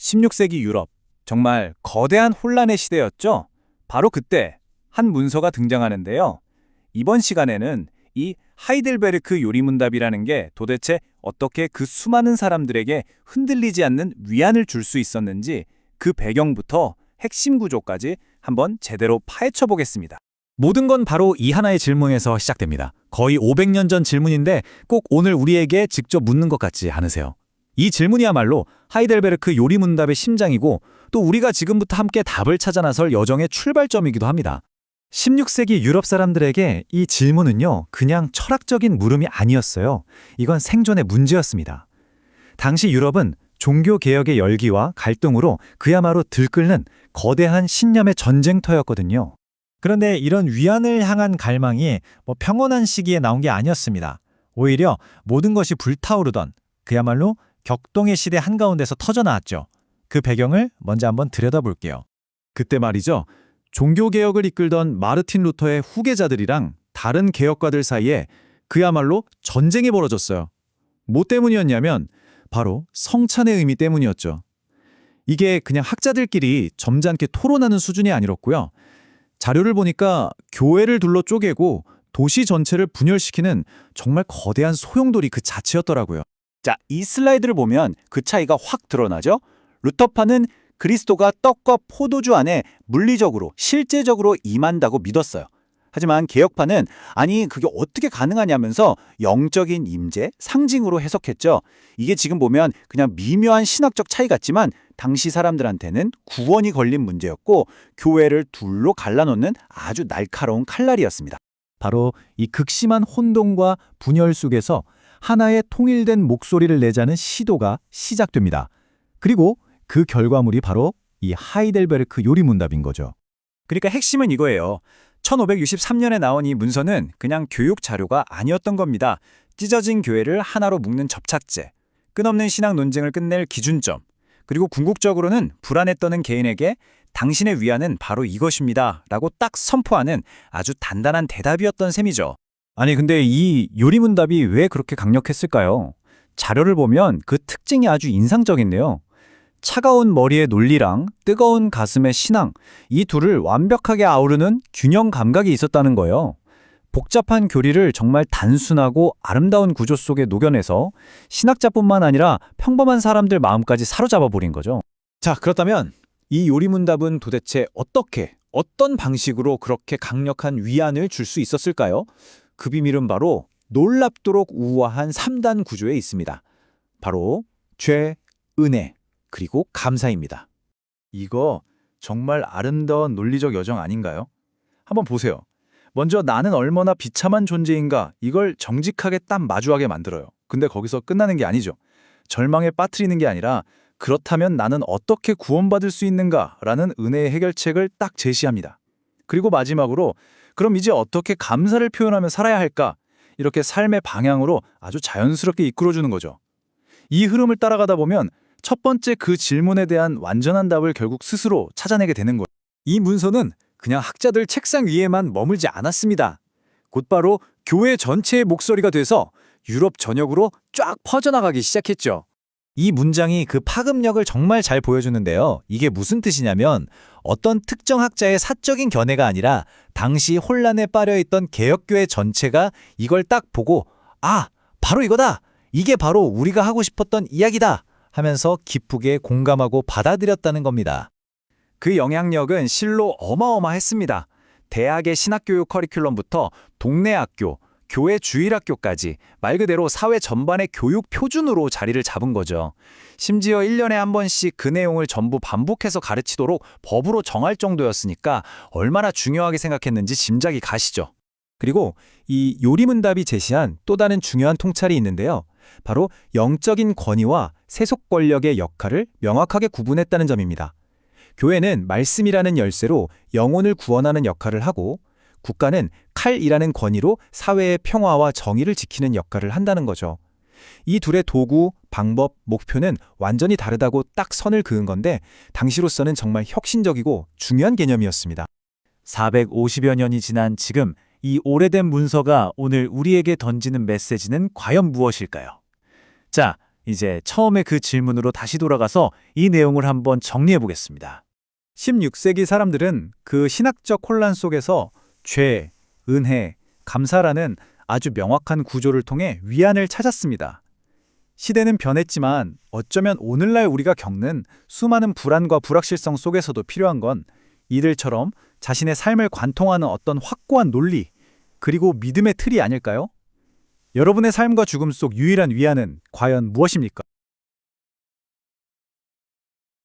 16세기 유럽, 정말 거대한 혼란의 시대였죠. 바로 그때 한 문서가 등장하는데요. 이번 시간에는 이 하이델베르크 요리문답이라는 게 도대체 어떻게 그 수많은 사람들에게 흔들리지 않는 위안을 줄 수 있었는지 그 배경부터 핵심 구조까지 한번 제대로 파헤쳐 보겠습니다. 모든 건 바로 이 하나의 질문에서 시작됩니다. 거의 500년 전 질문인데 꼭 오늘 우리에게 직접 묻는 것 같지 않으세요? 이 질문이야말로 하이델베르크 요리문답의 심장이고 또 우리가 지금부터 함께 답을 찾아 나설 여정의 출발점이기도 합니다. 16세기 유럽 사람들에게 이 질문은요, 그냥 철학적인 물음이 아니었어요. 이건 생존의 문제였습니다. 당시 유럽은 종교개혁의 열기와 갈등으로 그야말로 들끓는 거대한 신념의 전쟁터였거든요. 그런데 이런 위안을 향한 갈망이 평온한 시기에 나온 게 아니었습니다. 오히려 모든 것이 불타오르던 그야말로 격동의 시대 한가운데서 터져나왔죠. 그 배경을 먼저 한번 들여다볼게요. 그때 말이죠. 종교개혁을 이끌던 마르틴 루터의 후계자들이랑 다른 개혁가들 사이에 그야말로 전쟁이 벌어졌어요. 뭐 때문이었냐면 바로 성찬의 의미 때문이었죠. 이게 그냥 학자들끼리 점잖게 토론하는 수준이 아니었고요. 자료를 보니까 교회를 둘러 쪼개고 도시 전체를 분열시키는 정말 거대한 소용돌이 그 자체였더라고요. 자, 이 슬라이드를 보면 그 차이가 확 드러나죠? 루터파는 그리스도가 떡과 포도주 안에 물리적으로, 실제적으로 임한다고 믿었어요. 하지만 개혁파는 아니 그게 어떻게 가능하냐면서 영적인 임재, 상징으로 해석했죠. 이게 지금 보면 그냥 미묘한 신학적 차이 같지만 당시 사람들한테는 구원이 걸린 문제였고 교회를 둘로 갈라놓는 아주 날카로운 칼날이었습니다. 바로 이 극심한 혼돈과 분열 속에서 하나의 통일된 목소리를 내자는 시도가 시작됩니다. 그리고 그 결과물이 바로 이 하이델베르크 요리문답인 거죠. 그러니까 핵심은 이거예요. 1563년에 나온 이 문서는 그냥 교육 자료가 아니었던 겁니다. 찢어진 교회를 하나로 묶는 접착제, 끝없는 신학 논쟁을 끝낼 기준점, 그리고 궁극적으로는 불안에 떠는 개인에게 당신의 위안은 바로 이것입니다 라고 딱 선포하는 아주 단단한 대답이었던 셈이죠. 아니 근데 이 요리문답이 왜 그렇게 강력했을까요? 자료를 보면 그 특징이 아주 인상적인데요. 차가운 머리의 논리랑 뜨거운 가슴의 신앙, 이 둘을 완벽하게 아우르는 균형 감각이 있었다는 거예요. 복잡한 교리를 정말 단순하고 아름다운 구조 속에 녹여내서 신학자뿐만 아니라 평범한 사람들 마음까지 사로잡아 버린 거죠. 자, 그렇다면 이 요리문답은 도대체 어떻게, 어떤 방식으로 그렇게 강력한 위안을 줄 수 있었을까요? 그 비밀은 바로 놀랍도록 우아한 3단 구조에 있습니다. 바로 죄, 은혜, 그리고 감사입니다. 이거 정말 아름다운 논리적 여정 아닌가요? 한번 보세요. 먼저 나는 얼마나 비참한 존재인가 이걸 정직하게 딱 마주하게 만들어요. 근데 거기서 끝나는 게 아니죠. 절망에 빠뜨리는 게 아니라 그렇다면 나는 어떻게 구원받을 수 있는가라는 은혜의 해결책을 딱 제시합니다. 그리고 마지막으로 그럼 이제 어떻게 감사를 표현하며 살아야 할까? 이렇게 삶의 방향으로 아주 자연스럽게 이끌어주는 거죠. 이 흐름을 따라가다 보면 첫 번째 그 질문에 대한 완전한 답을 결국 스스로 찾아내게 되는 거예요. 이 문서는 그냥 학자들 책상 위에만 머물지 않았습니다. 곧바로 교회 전체의 목소리가 돼서 유럽 전역으로 쫙 퍼져나가기 시작했죠. 이 문장이 그 파급력을 정말 잘 보여주는데요. 이게 무슨 뜻이냐면 어떤 특정 학자의 사적인 견해가 아니라 당시 혼란에 빠려있던 개혁교회 전체가 이걸 딱 보고 아, 바로 이거다! 이게 바로 우리가 하고 싶었던 이야기다! 하면서 기쁘게 공감하고 받아들였다는 겁니다. 그 영향력은 실로 어마어마했습니다. 대학의 신학교육 커리큘럼부터 동네 학교, 교회 주일학교까지 말 그대로 사회 전반의 교육 표준으로 자리를 잡은 거죠. 심지어 1년에 한 번씩 그 내용을 전부 반복해서 가르치도록 법으로 정할 정도였으니까 얼마나 중요하게 생각했는지 짐작이 가시죠. 그리고 이 요리문답이 제시한 또 다른 중요한 통찰이 있는데요. 바로 영적인 권위와 세속 권력의 역할을 명확하게 구분했다는 점입니다. 교회는 말씀이라는 열쇠로 영혼을 구원하는 역할을 하고 국가는 칼이라는 권위로 사회의 평화와 정의를 지키는 역할을 한다는 거죠. 이 둘의 도구, 방법, 목표는 완전히 다르다고 딱 선을 그은 건데 당시로서는 정말 혁신적이고 중요한 개념이었습니다. 450여 년이 지난 지금 이 오래된 문서가 오늘 우리에게 던지는 메시지는 과연 무엇일까요? 자, 이제 처음에 그 질문으로 다시 돌아가서 이 내용을 한번 정리해 보겠습니다. 16세기 사람들은 그 신학적 혼란 속에서 죄, 은혜, 감사라는 아주 명확한 구조를 통해 위안을 찾았습니다. 시대는 변했지만 어쩌면 오늘날 우리가 겪는 수많은 불안과 불확실성 속에서도 필요한 건 이들처럼 자신의 삶을 관통하는 어떤 확고한 논리, 그리고 믿음의 틀이 아닐까요? 여러분의 삶과 죽음 속 유일한 위안은 과연 무엇입니까?